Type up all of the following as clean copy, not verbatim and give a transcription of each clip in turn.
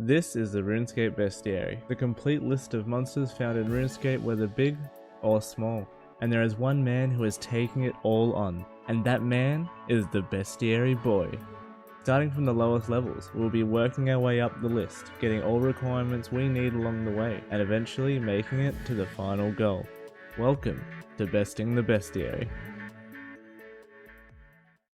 This is the Runescape Bestiary, the complete list of monsters found in Runescape, whether big or small. And there is one man who is taking it all on, and that man is the Bestiary boy. Starting from the lowest levels, we'll be working our way up the list, getting all requirements we need along the way, and eventually making it to the final goal. Welcome to Besting the Bestiary.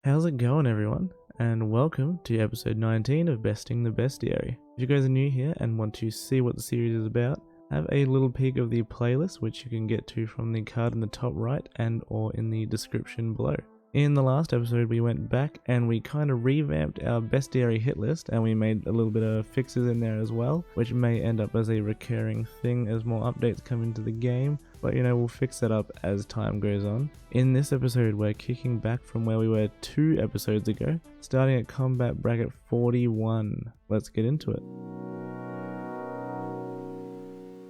How's it going, everyone? And welcome to episode 19 of Besting the Bestiary. If you guys are new here and want to see what the series is about, have a little peek of the playlist, which you can get to from the card in the top right and or in the description below. In the last episode we went back and we kind of revamped our Bestiary hit list, and we made a little bit of fixes in there as well, which may end up as a recurring thing as more updates come into the game, but we'll fix that up as time goes on. In this episode we're kicking back from where we were 2 episodes ago, starting at combat bracket 41. Let's get into it.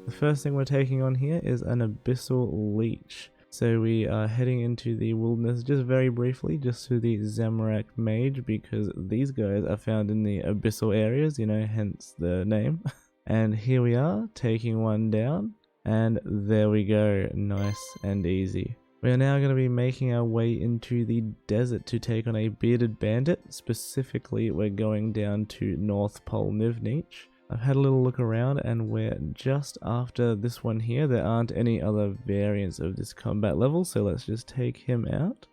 The first thing we're taking on here is an Abyssal Leech. So we are heading into the wilderness just very briefly, just to the Zamorak Mage, because these guys are found in the abyssal areas, hence the name. And here we are, taking one down, and there we go, nice and easy. We are now going to be making our way into the desert to take on a bearded bandit. Specifically, we're going down to North Pole Nivneach. I've had a little look around and we're just after this one here. There aren't any other variants of this combat level, so let's just take him out.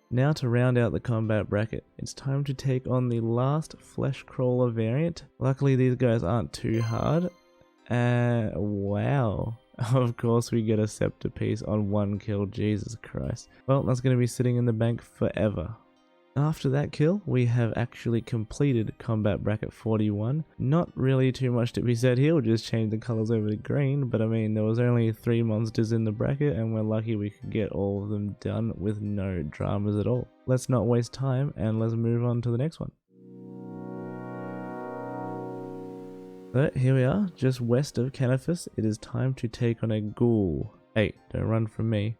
Now to round out the combat bracket, it's time to take on the last Flesh Crawler variant. Luckily these guys aren't too hard. Wow. Of course we get a scepter piece on 1 kill, Jesus Christ. Well, that's going to be sitting in the bank forever. After that kill, we have actually completed combat bracket 41. Not really too much to be said here, we'll just change the colours over to green, but I mean there was only 3 monsters in the bracket and we're lucky we could get all of them done with no dramas at all. Let's not waste time and let's move on to the next one. So here we are, just west of Canifus. It is time to take on a ghoul. Hey, don't run from me.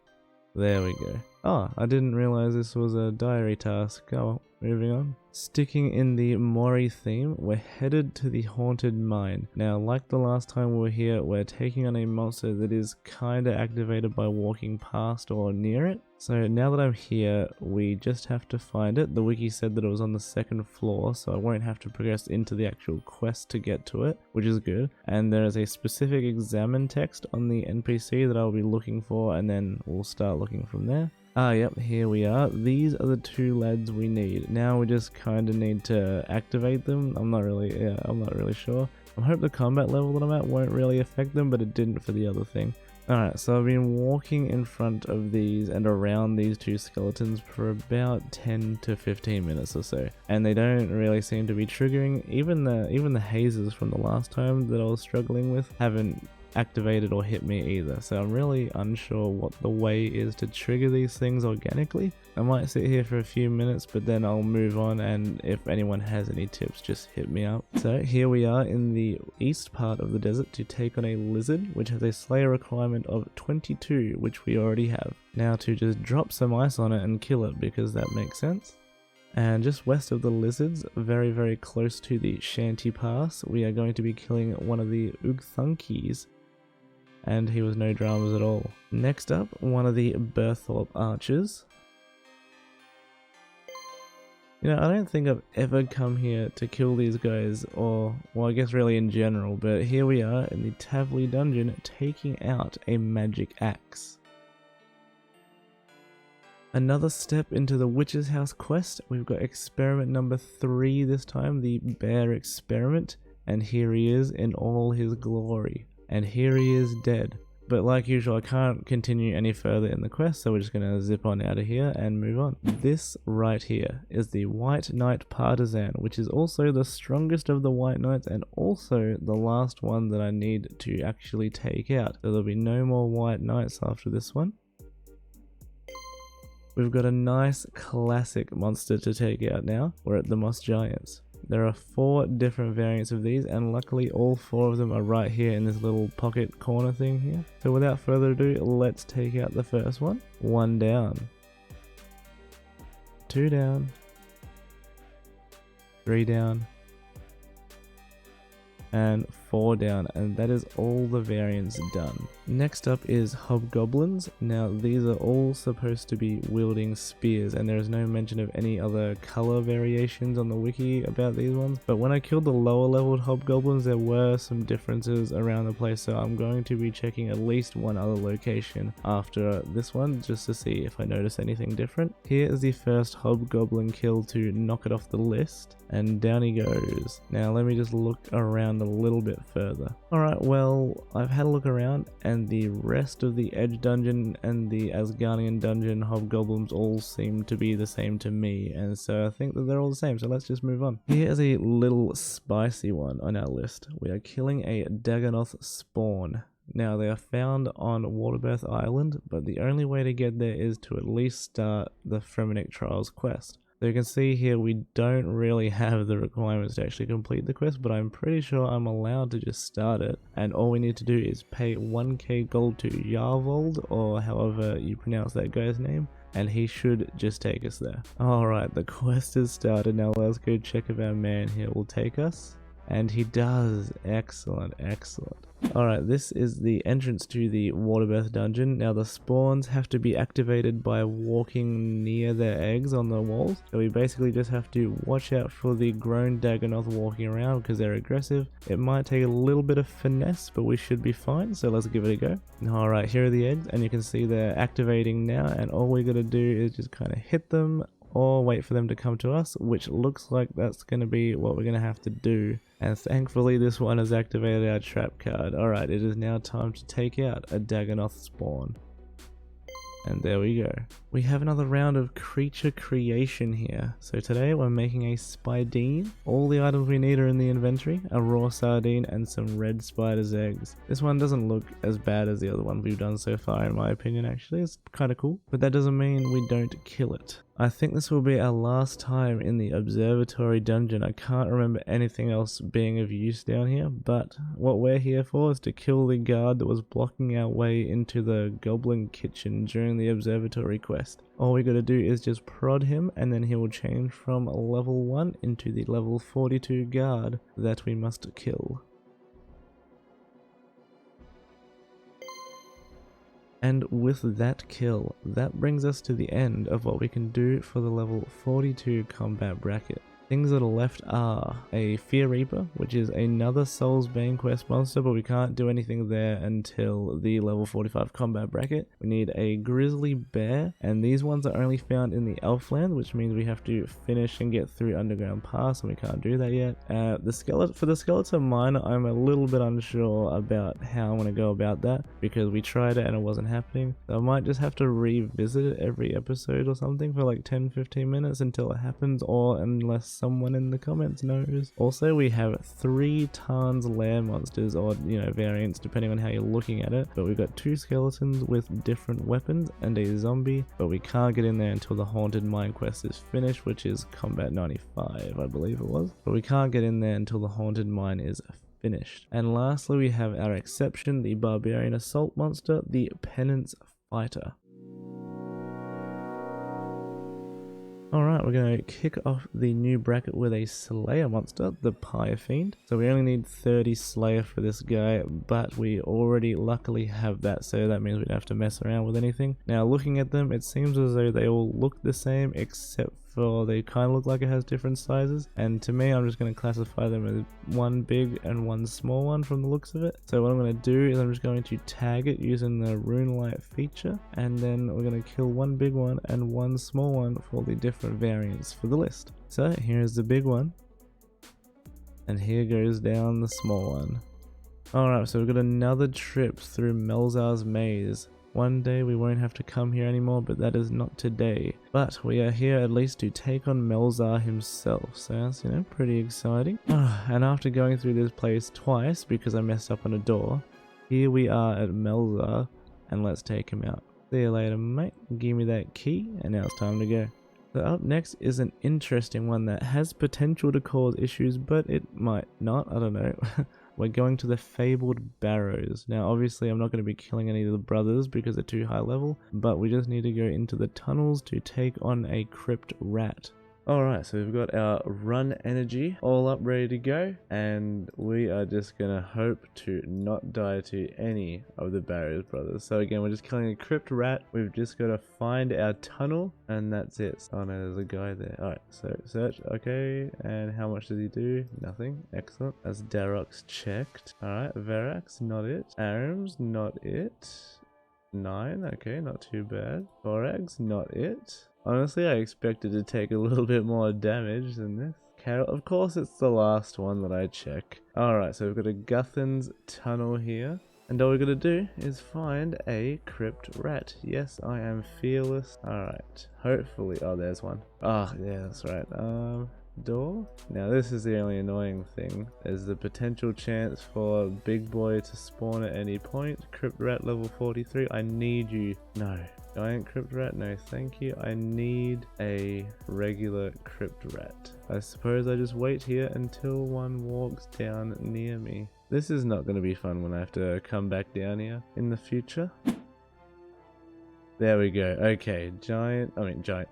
There we go. Oh, I didn't realise this was a diary task. Oh well, moving on. Sticking in the Mori theme, we're headed to the Haunted Mine. Now, like the last time we were here, we're taking on a monster that is kinda activated by walking past or near it. So now that I'm here, we just have to find it. The wiki said that it was on the 2nd floor, so I won't have to progress into the actual quest to get to it, which is good. And there is a specific examine text on the NPC that I'll be looking for, and then we'll start looking from there. Ah, yep, here we are. These are the 2 lads we need. Now we just kind of need to activate them. I'm not really sure. I hope the combat level that I'm at won't really affect them, but it didn't for the other thing. Alright, so I've been walking in front of these and around these 2 skeletons for about 10 to 15 minutes or so, and they don't really seem to be triggering. Even the hazes from the last time that I was struggling with haven't activated or hit me either, so I'm really unsure what the way is to trigger these things organically. I might sit here for a few minutes, but then I'll move on, and if anyone has any tips, just hit me up. So here we are in the east part of the desert to take on a lizard, which has a slayer requirement of 22, which we already have. Now to just drop some ice on it and kill it, because that makes sense. And just west of the lizards, very very close to the Shanty Pass, we are going to be killing one of the Ugthunkis. And he was no dramas at all. Next up, one of the Berthorpe archers. I don't think I've ever come here to kill these guys, or, well, I guess really in general, but here we are in the Tavley dungeon taking out a magic axe. Another step into the Witch's House quest. We've got experiment number 3 this time, the bear experiment, and here he is in all his glory. And here he is dead. But like usual, I can't continue any further in the quest, so we're just going to zip on out of here and move on. This right here is the White Knight Partisan, which is also the strongest of the White Knights and also the last one that I need to actually take out. So there'll be no more White Knights after this one. We've got a nice classic monster to take out now. We're at the Moss Giants. There are 4 different variants of these, and luckily all 4 of them are right here in this little pocket corner thing here. So without further ado, let's take out the first one. 1 down. 2 down. 3 down. and 4 down, and that is all the variants done. Next up is Hobgoblins. Now these are all supposed to be wielding spears, and there is no mention of any other color variations on the wiki about these ones, but when I killed the lower leveled Hobgoblins there were some differences around the place, so I'm going to be checking at least one other location after this one just to see if I notice anything different. Here is the first Hobgoblin kill to knock it off the list, and down he goes. Now let me just look around a little bit further. Alright, well, I've had a look around and the rest of the Edge dungeon and the Asgardian dungeon Hobgoblins all seem to be the same to me, and so I think that they're all the same, so let's just move on. Here is a little spicy one on our list. We are killing a Dagonoth spawn. Now they are found on Waterbirth Island, but the only way to get there is to at least start the Fremennik Trials quest. So you can see here we don't really have the requirements to actually complete the quest, but I'm pretty sure I'm allowed to just start it, and all we need to do is pay 1k gold to Yarvold, or however you pronounce that guy's name, and he should just take us there. Alright, the quest is started. Now let's go check if our man here will take us. And he does. Excellent, excellent. Alright, this is the entrance to the Waterbirth dungeon. Now the spawns have to be activated by walking near their eggs on the walls. So we basically just have to watch out for the grown Dagonoth walking around because they're aggressive. It might take a little bit of finesse, but we should be fine, so let's give it a go. Alright, here are the eggs, and you can see they're activating now, and all we gotta do is just kind of hit them or wait for them to come to us, which looks like that's going to be what we're going to have to do. And thankfully this one has activated our trap card. Alright, it is now time to take out a Dagonoth spawn. And there we go. We have another round of creature creation here. So today we're making a Spideen. All the items we need are in the inventory, a raw sardine and some red spider's eggs. This one doesn't look as bad as the other one we've done so far in my opinion actually. It's kind of cool, but that doesn't mean we don't kill it. I think this will be our last time in the Observatory dungeon. I can't remember anything else being of use down here, but what we're here for is to kill the guard that was blocking our way into the goblin kitchen during the Observatory quest. All we gotta do is just prod him, and then he will change from level 1 into the level 42 guard that we must kill. And with that kill, that brings us to the end of what we can do for the level 42 combat bracket. Things that are left are a Fear Reaper, which is another Soulsbane quest monster, but we can't do anything there until the level 45 combat bracket. We need a Grizzly Bear, and these ones are only found in the Elfland, which means we have to finish and get through Underground Pass, and we can't do that yet. For the Skeleton Miner, I'm a little bit unsure about how I'm going to go about that, because we tried it and it wasn't happening. So I might just have to revisit it every episode or something for like 10-15 minutes until it happens, or unless someone in the comments knows. Also, we have 3 Tarn's Lair monsters, or variants depending on how you're looking at it, but we've got 2 skeletons with different weapons and a zombie, but we can't get in there until the Haunted Mine quest is finished, which is combat 95 I believe it was, but we can't get in there until the Haunted Mine is finished. And lastly, we have our exception, the Barbarian Assault monster, the Penance Fighter. Alright, we're going to kick off the new bracket with a Slayer monster, the Pyre Fiend. So we only need 30 Slayer for this guy, but we already luckily have that, so that means we don't have to mess around with anything. Now looking at them, it seems as though they all look the same, except for they kind of look like it has different sizes, and to me I'm just going to classify them as one big and one small one from the looks of it. So what I'm going to do is I'm just going to tag it using the Runelight feature, and then we're going to kill one big one and one small one for the different variants for the list. So here's the big one, and here goes down the small one. Alright, so we've got another trip through Melzar's maze. One day we won't have to come here anymore, but that is not today. But we are here at least to take on Melzar himself, so that's, pretty exciting. And after going through this place twice because I messed up on a door, here we are at Melzar, and let's take him out. See you later, mate. Give me that key, and now it's time to go. So up next is an interesting one that has potential to cause issues, but it might not, I don't know. We're going to the fabled Barrows. Now obviously I'm not going to be killing any of the brothers because they're too high level, but we just need to go into the tunnels to take on a crypt rat. Alright, so we've got our run energy all up ready to go, and we are just gonna hope to not die to any of the Barrows brothers. So again, we're just killing a crypt rat. We've just got to find our tunnel, and that's it. Oh no, there's a guy there. Alright, so search, okay, and how much does he do? Nothing. Excellent. That's Darrock's checked. Alright, Verax, not it. Arms, not it. 9, okay, not too bad. Borags, not it. Honestly, I expected to take a little bit more damage than this. Carol, of course it's the last one that I check. Alright, so we've got a Guthan's tunnel here. And all we're gonna do is find a crypt rat. Yes, I am fearless. Alright, hopefully, oh there's one. Oh, yeah, that's right. Door? Now this is the only annoying thing. There's the potential chance for Big Boy to spawn at any point. Crypt rat level 43. I need you. No. Giant crypt rat? No thank you. I need a regular crypt rat. I suppose I just wait here until one walks down near me. This is not going to be fun when I have to come back down here in the future. There we go. Okay,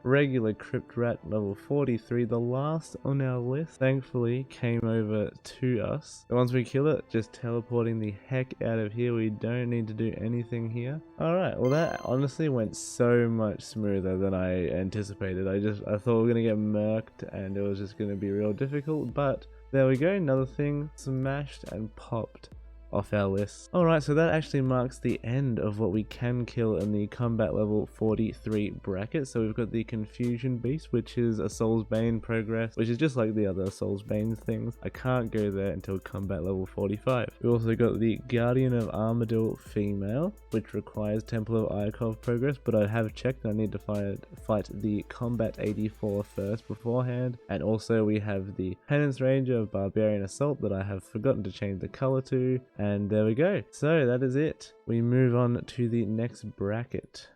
regular crypt rat level 43, the last on our list, thankfully came over to us. So once we kill it, just teleporting the heck out of here. We don't need to do anything here. Alright, well that honestly went so much smoother than I anticipated. I thought we were going to get murked and it was just going to be real difficult, but there we go, another thing smashed and popped off our list. Alright, so that actually marks the end of what we can kill in the combat level 43 bracket. So we've got the Confusion Beast, which is a Soul's Bane progress, which is just like the other Soul's Bane things. I can't go there until combat level 45. We've also got the Guardian of Armadil female, which requires Temple of Iakov progress, but I have checked and I need to fight the Combat 84 first beforehand. And also we have the Penance Ranger of Barbarian Assault that I have forgotten to change the color to. And there we go. So that is it. We move on to the next bracket.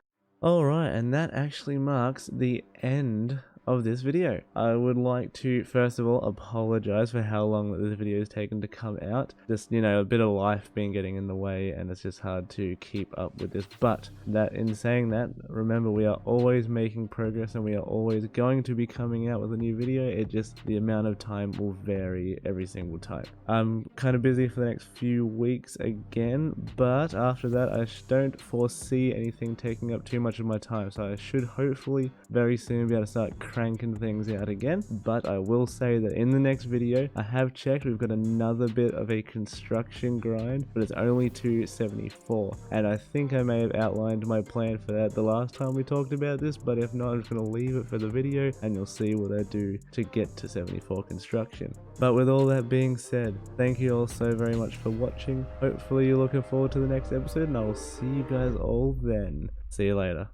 Alright, and that actually marks the end of this video. I would like to first of all apologize for how long that this video has taken to come out. Just, you know, a bit of life being getting in the way and it's just hard to keep up with this. But that in saying that, remember we are always making progress and we are always going to be coming out with a new video. It just, the amount of time will vary every single time. I'm kind of busy for the next few weeks again, but after that I don't foresee anything taking up too much of my time. So I should hopefully very soon be able to start cranking things out again. But I will say that in the next video, I have checked, we've got another bit of a construction grind, but it's only to 74, and I think I may have outlined my plan for that the last time we talked about this, but if not, I'm just going to leave it for the video and you'll see what I do to get to 74 construction. But with all that being said, thank you all so very much for watching. Hopefully you're looking forward to the next episode and I will see you guys all then. See you later.